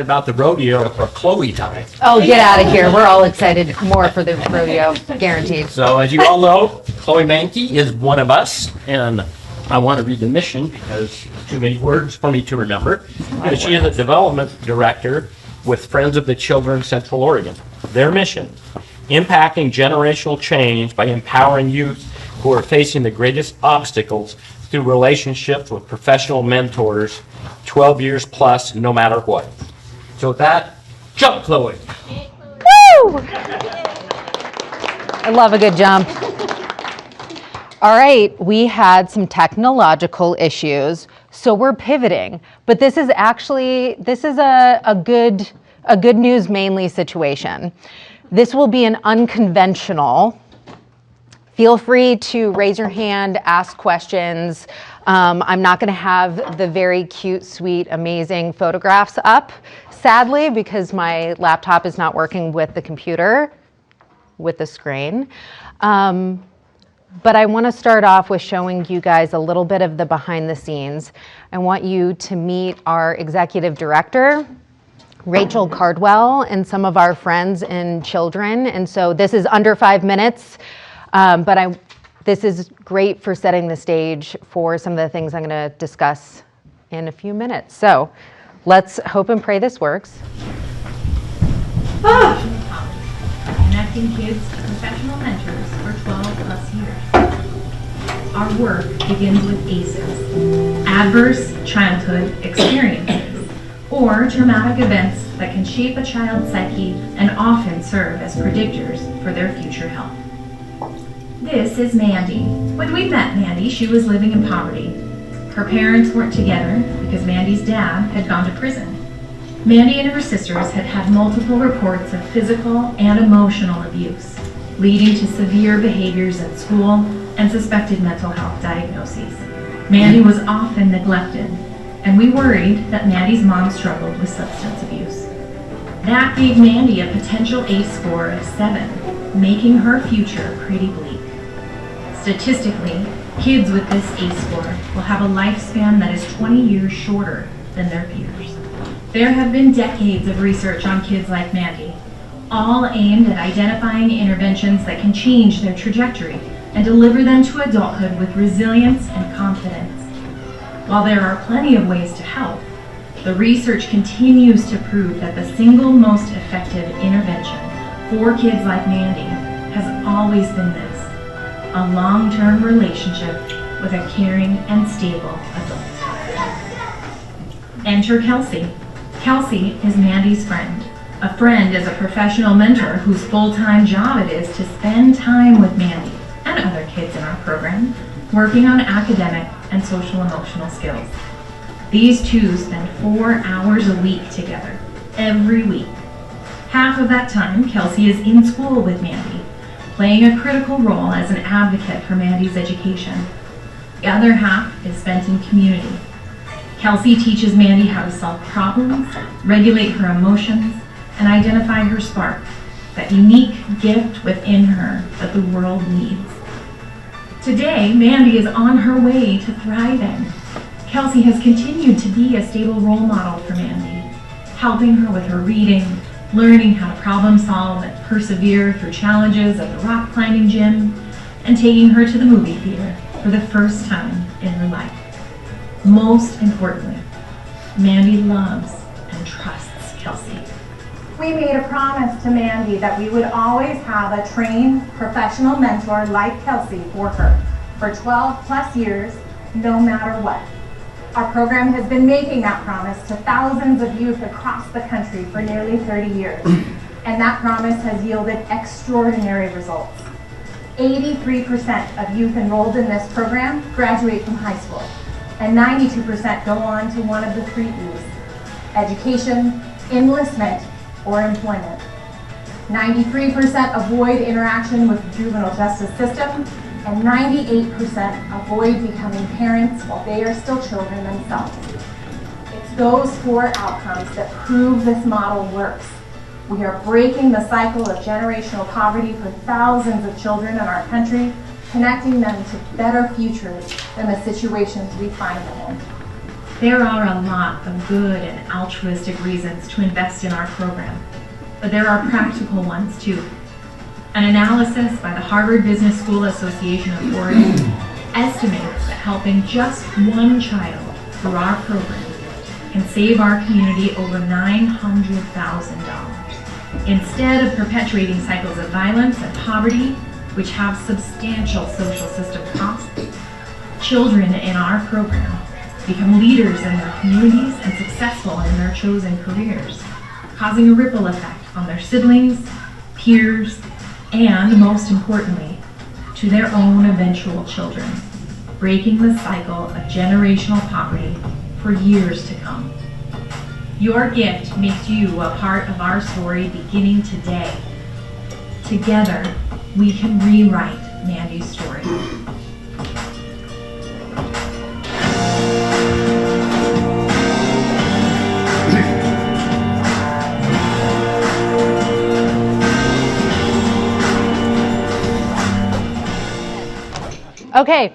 excited about the rodeo for Chloe time. Oh, get out of here. We're all excited more for the rodeo, guaranteed. So as you all know, Chloe Manke is one of us, and I want to read the mission because too many words for me to remember. She is a development director with Friends of the Children Central Oregon. Their mission, impacting generational change by empowering youth who are facing the greatest obstacles through relationships with professional mentors, 12 years plus, no matter what. So with that, jump, Chloe. Woo! I love a good jump. All right, we had some technological issues, so we're pivoting. But this is a good news mainly situation. This will be an unconventional. Feel free to raise your hand, ask questions. I'm not going to have the very cute, sweet, amazing photographs up, sadly, because my laptop is not working with the computer, with the screen. But I want to start off with showing you guys a little bit of the behind the scenes. I want you to meet our executive director, Rachel Cardwell, and some of our friends and children. And so this is under 5 minutes. But this is great for setting the stage for some of the things I'm going to discuss in a few minutes. So let's hope and pray this works. Connecting kids to professional mentors for 12 plus years. Our work begins with ACEs, adverse childhood experiences, or traumatic events that can shape a child's psyche and often serve as predictors for their future health. This is Mandy. When we met Mandy, she was living in poverty. Her parents weren't together because Mandy's dad had gone to prison. Mandy and her sisters had had multiple reports of physical and emotional abuse, leading to severe behaviors at school and suspected mental health diagnoses. Mandy was often neglected, and we worried that Mandy's mom struggled with substance abuse. That gave Mandy a potential ACE score of 7, making her future pretty bleak. Statistically, kids with this ACE score will have a lifespan that is 20 years shorter than their peers. There have been decades of research on kids like Mandy, all aimed at identifying interventions that can change their trajectory and deliver them to adulthood with resilience and confidence. While there are plenty of ways to help, the research continues to prove that the single most effective intervention for kids like Mandy has always been this: a long-term relationship with a caring and stable adult. Enter Kelsey. Kelsey is Mandy's friend. A friend is a professional mentor whose full-time job it is to spend time with Mandy and other kids in our program, working on academic and social-emotional skills. These two spend 4 hours a week together, every week. Half of that time, Kelsey is in school with Mandy, playing a critical role as an advocate for Mandy's education. The other half is spent in community. Kelsey teaches Mandy how to solve problems, regulate her emotions, and identify her spark, that unique gift within her that the world needs. Today, Mandy is on her way to thriving. Kelsey has continued to be a stable role model for Mandy, helping her with her reading, learning how to problem solve and persevere through challenges at the rock climbing gym, and taking her to the movie theater for the first time in her life. Most importantly, Mandy loves and trusts Kelsey. We made a promise to Mandy that we would always have a trained professional mentor like Kelsey for her for 12 plus years, no matter what. Our program has been making that promise to thousands of youth across the country for nearly 30 years, and that promise has yielded extraordinary results. 83% of youth enrolled in this program graduate from high school, and 92% go on to one of the 3 E's: education, enlistment, or employment. 93% avoid interaction with the juvenile justice system, and 98% avoid becoming parents while they are still children themselves. It's those 4 outcomes that prove this model works. We are breaking the cycle of generational poverty for thousands of children in our country, connecting them to better futures than the situations we find them in. There are a lot of good and altruistic reasons to invest in our program, but there are practical ones too. An analysis by the Harvard Business School Association of Oregon estimates that helping just one child through our program can save our community over $900,000. Instead of perpetuating cycles of violence and poverty, which have substantial social system costs, children in our program become leaders in their communities and successful in their chosen careers, causing a ripple effect on their siblings, peers, and most importantly, to their own eventual children, breaking the cycle of generational poverty for years to come. Your gift makes you a part of our story beginning today. Together, we can rewrite Mandy's story. Okay.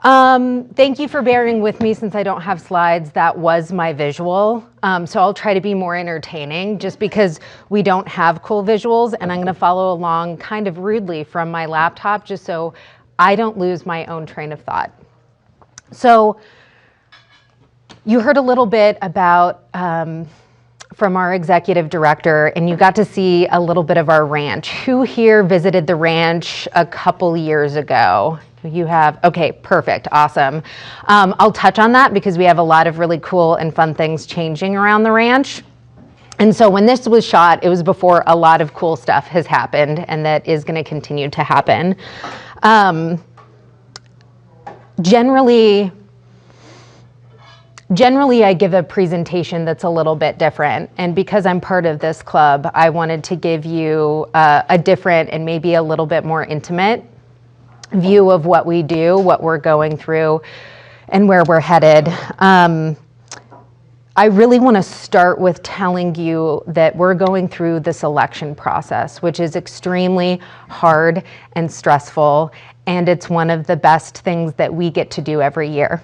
Thank you for bearing with me since I don't have slides. That was my visual. So I'll try to be more entertaining just because we don't have cool visuals, and I'm going to follow along kind of rudely from my laptop just so I don't lose my own train of thought. So you heard a little bit about from our executive director, and you got to see a little bit of our ranch. Who here visited the ranch a couple years ago? You have, okay, perfect, awesome. I'll touch on that because we have a lot of really cool and fun things changing around the ranch. And so when this was shot, it was before a lot of cool stuff has happened and that is going to continue to happen. Generally, I give a presentation that's a little bit different. And because I'm part of this club, I wanted to give you a different and maybe a little bit more intimate view of what we do, what we're going through, and where we're headed. I really want to start with telling you that we're going through the selection process, which is extremely hard and stressful, and it's one of the best things that we get to do every year.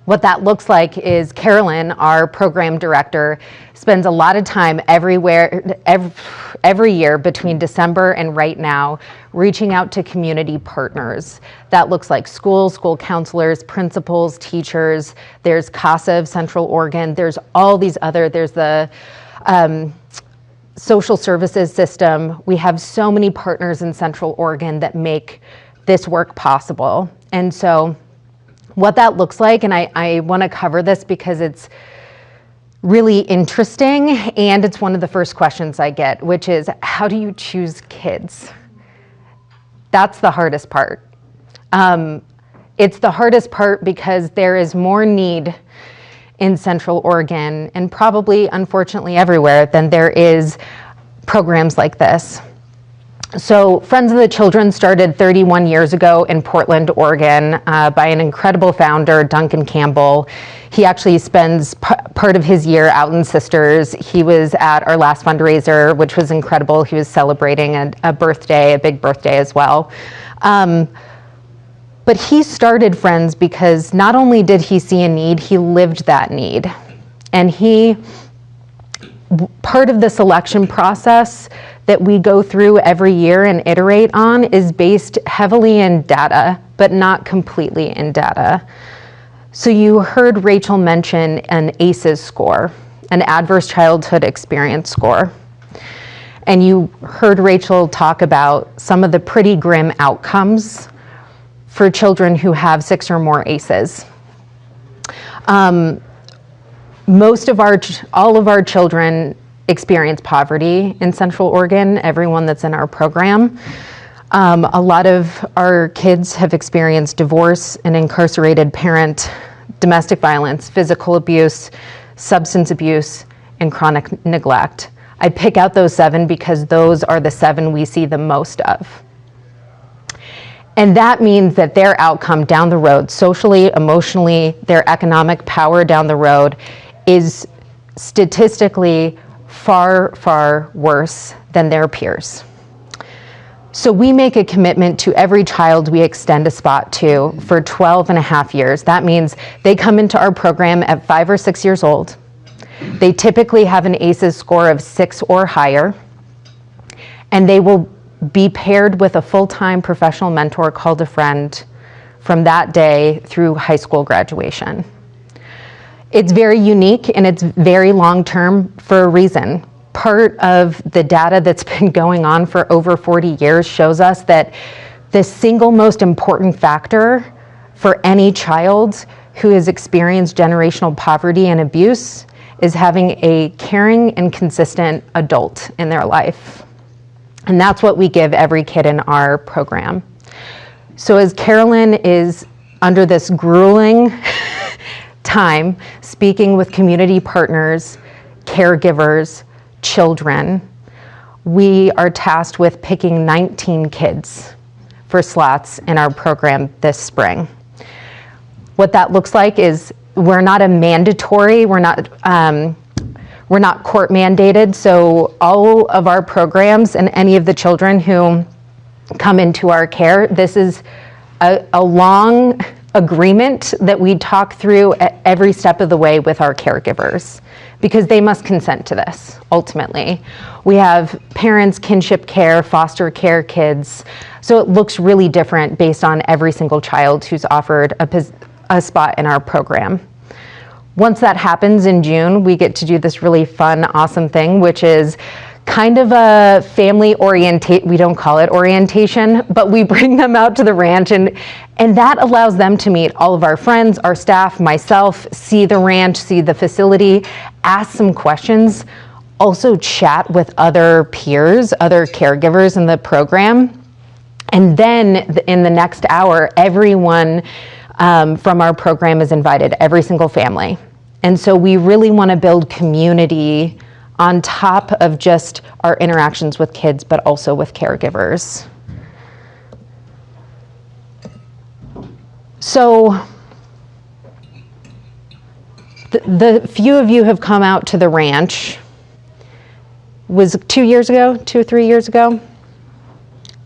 What that looks like is Carolyn, our program director, spends a lot of time every year between December and right now reaching out to community partners. That looks like schools, school counselors, principals, teachers. There's CASA of Central Oregon. There's all these other, there's the social services system. We have so many partners in Central Oregon that make this work possible. And so what that looks like, and I want to cover this because it's really interesting, and it's one of the first questions I get, which is, how do you choose kids? That's the hardest part. It's the hardest part because there is more need in Central Oregon, and probably, unfortunately, everywhere, than there is programs like this. So Friends of the Children started 31 years ago in Portland, Oregon, by an incredible founder, Duncan Campbell. He actually spends part of his year out in Sisters. He was at our last fundraiser, which was incredible. He was celebrating a birthday, a big birthday as well. But he started Friends because not only did he see a need, he lived that need. And part of the selection process that we go through every year and iterate on is based heavily in data, but not completely in data. So you heard Rachel mention an ACEs score, an Adverse Childhood Experience score. And you heard Rachel talk about some of the pretty grim outcomes for children who have 6 or more ACEs. All of our children experience poverty in Central Oregon, everyone that's in our program. A lot of our kids have experienced divorce, an incarcerated parent, domestic violence, physical abuse, substance abuse, and chronic neglect. I pick out those 7 because those are the 7 we see the most of. And that means that their outcome down the road, socially, emotionally, their economic power down the road is statistically far, far worse than their peers. So we make a commitment to every child we extend a spot to for 12 and a half years. That means they come into our program at 5 or 6 years old. They typically have an ACEs score of 6 or higher, and they will be paired with a full-time professional mentor called a friend from that day through high school graduation. It's very unique and it's very long-term for a reason. Part of the data that's been going on for over 40 years shows us that the single most important factor for any child who has experienced generational poverty and abuse is having a caring and consistent adult in their life. And that's what we give every kid in our program. So as Carolyn is under this grueling time speaking with community partners, caregivers, children, we are tasked with picking 19 kids for slots in our program this spring. What that looks like is we're not a mandatory, we're not court mandated, so all of our programs and any of the children who come into our care, this is a long agreement that we talk through at every step of the way with our caregivers, because they must consent to this, ultimately. We have parents, kinship care, foster care kids, so it looks really different based on every single child who's offered a spot in our program. Once that happens in June, we get to do this really fun, awesome thing, which is kind of a family we don't call it orientation, but we bring them out to the ranch, and that allows them to meet all of our friends, our staff, myself, see the ranch, see the facility, ask some questions, also chat with other peers, other caregivers in the program. And then in the next hour, everyone from our program is invited, every single family. And so we really want to build community on top of just our interactions with kids, but also with caregivers. So the few of you have come out to the ranch, was 2 years ago, 2 or 3 years ago.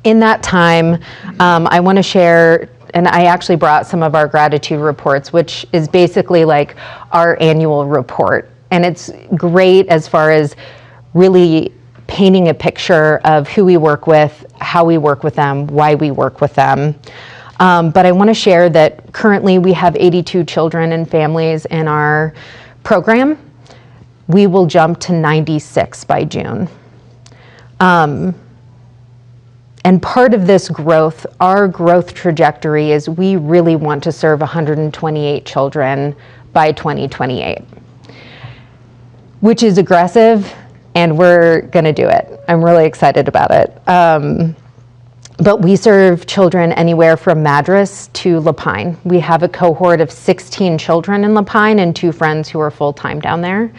In that time, I want to share, and I actually brought some of our gratitude reports, which is basically like our annual report. And it's great as far as really painting a picture of who we work with, how we work with them, why we work with them. But I want to share that currently we have 82 children and families in our program. We will jump to 96 by June. And part of this growth, our growth trajectory, is we really want to serve 128 children by 2028. Which is aggressive, and we're gonna do it. I'm really excited about it. But we serve children anywhere from Madras to La Pine. We have a cohort of 16 children in La Pine and 2 friends who are full-time down there.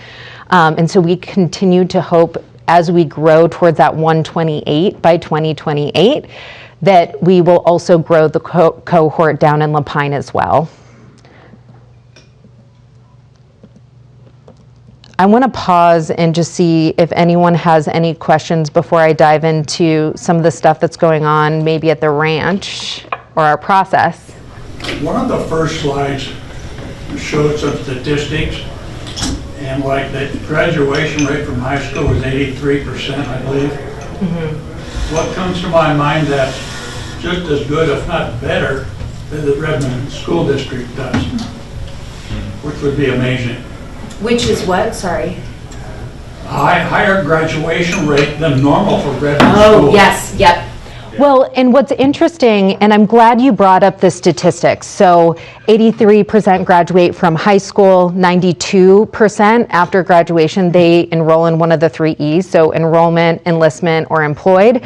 And so we continue to hope, as we grow towards that 128 by 2028, that we will also grow the cohort down in La Pine as well. I want to pause and just see if anyone has any questions before I dive into some of the stuff that's going on, maybe at the ranch or our process. One of the first slides showed some statistics, and like the graduation rate from high school was 83%, I believe. Mm-hmm. What comes to my mind that's just as good, if not better, than the Redmond School District does, which would be amazing. Which is what? Sorry. Higher graduation rate than normal for Redmond Oh, schools. yes, yep. Well, and what's interesting, and I'm glad you brought up the statistics. So 83% graduate from high school, 92% after graduation, they enroll in one of the 3 E's, so enrollment, enlistment, or employed.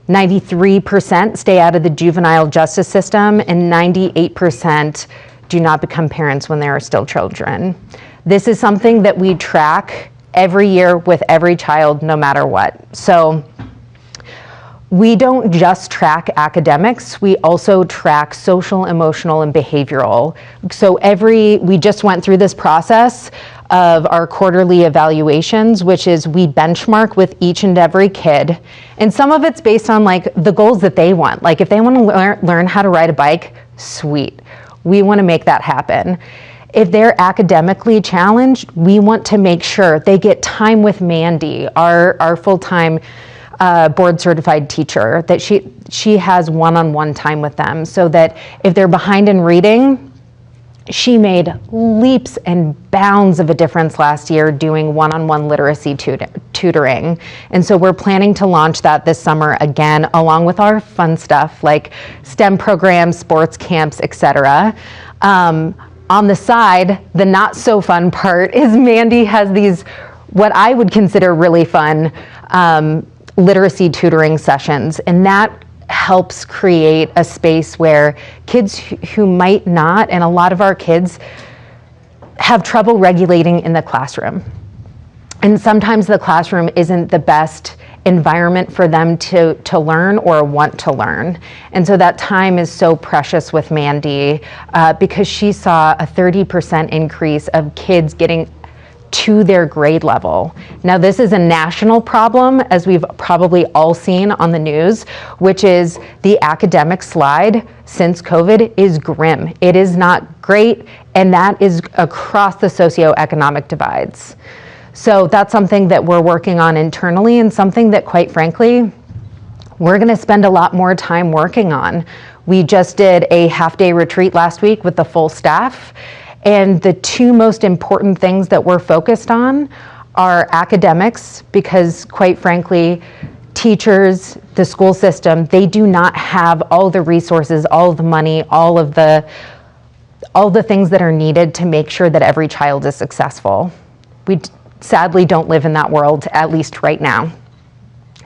93% stay out of the juvenile justice system, and 98% do not become parents when they are still children. This is something that we track every year with every child, no matter what. So we don't just track academics, we also track social, emotional, and behavioral. So we just went through this process of our quarterly evaluations, which is we benchmark with each and every kid. And some of it's based on like the goals that they want. Like if they want to learn how to ride a bike, sweet. We want to make that happen. If they're academically challenged, we want to make sure they get time with Mandy, our full-time board certified teacher, that she has one-on-one time with them, so that if they're behind in reading, she made leaps and bounds of a difference last year doing one-on-one literacy tutoring. And so we're planning to launch that this summer again, along with our fun stuff like STEM programs, sports camps, etc. On the side, the not so fun part is Mandy has these, what I would consider really fun, literacy tutoring sessions. And that helps create a space where kids who might not, and a lot of our kids have trouble regulating in the classroom. And sometimes the classroom isn't the best environment for them to learn or want to learn. And so that time is so precious with Mandy because she saw a 30% increase of kids getting to their grade level. Now, this is a national problem, as we've probably all seen on the news, which is the academic slide since COVID is grim. It is not great, and that is across the socioeconomic divides. So that's something that we're working on internally, and something that, quite frankly, we're going to spend a lot more time working on. We just did a half-day retreat last week with the full staff, and the two most important things that we're focused on are academics, because quite frankly, teachers, the school system, they do not have all the resources, all of the money, all the things that are needed to make sure that every child is successful. We sadly don't live in that world, at least right now.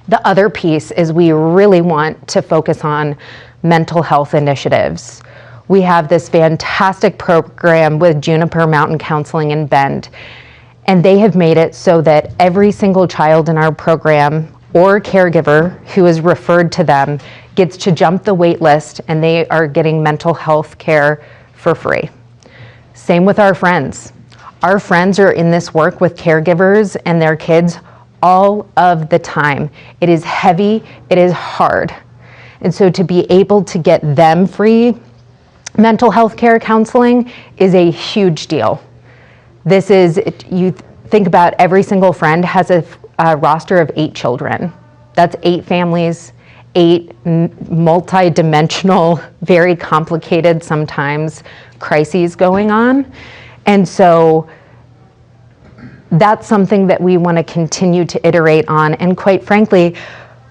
The other piece is we really want to focus on mental health initiatives. We have this fantastic program with Juniper Mountain Counseling in Bend, and they have made it so that every single child in our program or caregiver who is referred to them gets to jump the wait list, and they are getting mental health care for free. Same with our friends. Our friends are in this work with caregivers and their kids all of the time. It is heavy, it is hard. And so to be able to get them free mental health care counseling is a huge deal. This is, you think about every single friend has a roster of 8 children. That's 8 families, 8 multi-dimensional, very complicated sometimes crises going on. And so that's something that we want to continue to iterate on, and quite frankly,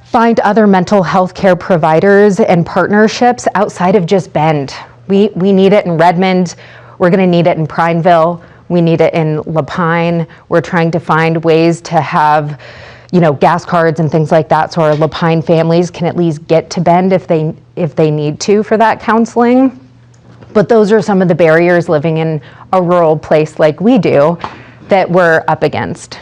find other mental health care providers and partnerships outside of just Bend. We need it in Redmond. We're going to need it in Prineville. We need it in Lapine. We're trying to find ways to have, gas cards and things like that, so our Lapine families can at least get to Bend if they need to for that counseling. But those are some of the barriers living in a rural place like we do that we're up against.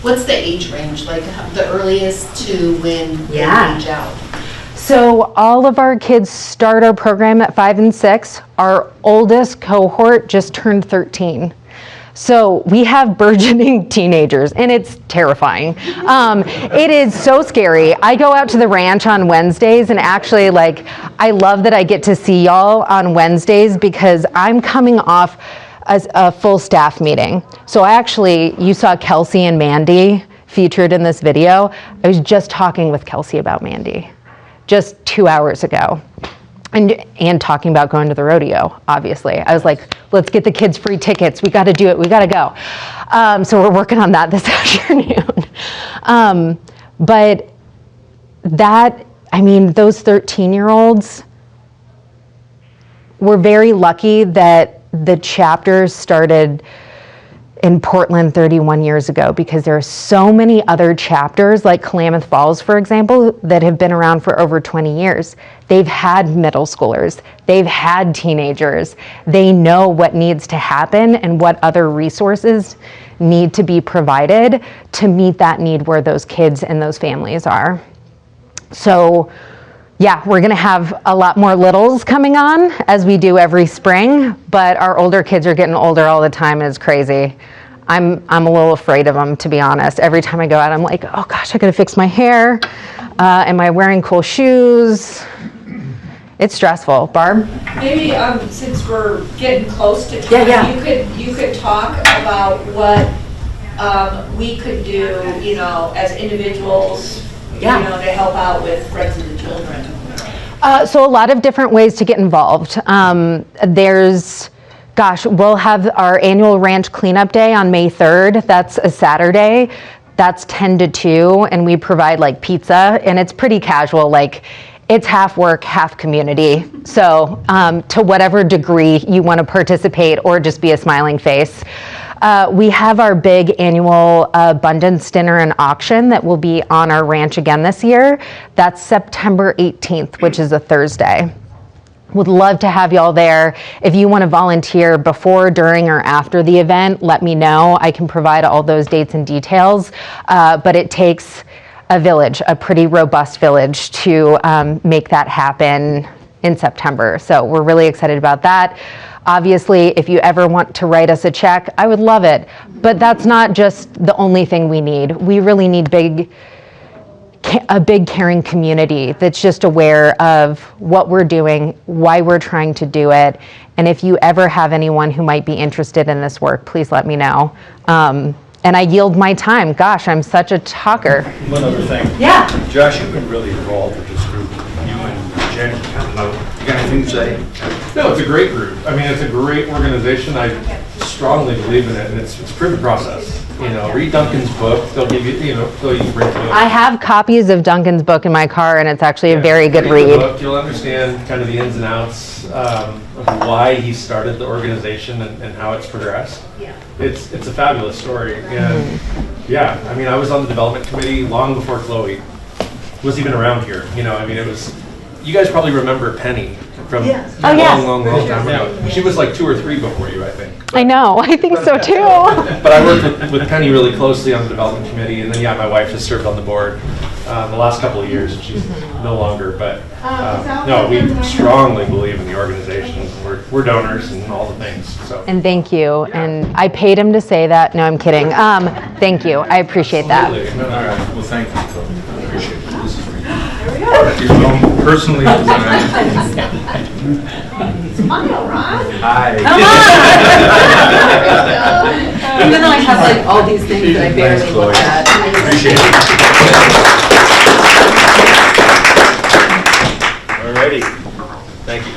What's the age range, like the earliest to when they age out? So all of our kids start our program at 5 and 6. Our oldest cohort just turned 13. So we have burgeoning teenagers, and it's terrifying. It is so scary. I go out to the ranch on Wednesdays, and actually, I love that I get to see y'all on Wednesdays because I'm coming off a full staff meeting. So you saw Kelsey and Mandy featured in this video. I was just talking with Kelsey about Mandy just 2 hours ago, and talking about going to the rodeo, obviously. I was like, let's get the kids free tickets. We got to do it. We got to go. So we're working on that this afternoon. But those 13-year-olds, we're very lucky that the chapters started in Portland 31 years ago, because there are so many other chapters, like Klamath Falls, for example, that have been around for over 20 years. They've had middle schoolers, they've had teenagers, they know what needs to happen and what other resources need to be provided to meet that need where those kids and those families are. So Yeah, we're gonna have a lot more littles coming on, as we do every spring, but our older kids are getting older all the time, and it's crazy. I'm a little afraid of them, to be honest. Every time I go out, I'm like, oh gosh, I gotta fix my hair. Am I wearing cool shoes? It's stressful. Barb? Maybe since we're getting close to time, you could talk about what we could do, as individuals, to help out with Friends of the Children. So a lot of different ways to get involved. We'll have our annual ranch cleanup day on May 3rd. That's a Saturday. That's 10 to 2, and we provide like pizza, and it's pretty casual. Like, it's half work, half community. So to whatever degree you want to participate or just be a smiling face. We have our big annual abundance dinner and auction that will be on our ranch again this year. That's September 18th, which is a Thursday. Would love to have y'all there. If you want to volunteer before, during, or after the event, let me know. I can provide all those dates and details. But it takes a village, a pretty robust village, to make that happen in September. So we're really excited about that. Obviously, if you ever want to write us a check, I would love it. But that's not just the only thing we need. We really need a big caring community that's just aware of what we're doing, why we're trying to do it. And if you ever have anyone who might be interested in this work, please let me know. And I yield my time. Gosh, I'm such a talker. One other thing. Yeah. Josh, you've been really involved with this group. You and Jen, I don't know, you got anything to say? No, it's a great group. I mean, it's a great organization. I strongly believe in it, and it's a proven process. Read Duncan's book. They'll give you, they'll you bring the book. I have copies of Duncan's book in my car, and it's actually a very good The read. book, you'll understand kind of the ins and outs of why he started the organization and how it's progressed. Yeah. It's a fabulous story. And yeah, I mean, I was on the development committee long before Chloe was even around here. It was, you guys probably remember Penny from Oh, yes. long time ago. She was like 2 or 3 before you, I think. I know, I think so too. But I worked with Penny really closely on the development committee, and then my wife just served on the board the last couple of years, and she's no longer. But no, we strongly believe in the organization. We're donors and all the things. So. And thank you. And I paid him to say that. No, I'm kidding. Thank you. I appreciate that. Absolutely. All right, well, thank you. I appreciate it. This is great. There we go. Your own personally designed. Smile, Ron. Hi. Even though I have like all these things that I barely Thanks, look Chloe. at. Appreciate it. All righty. Thank you.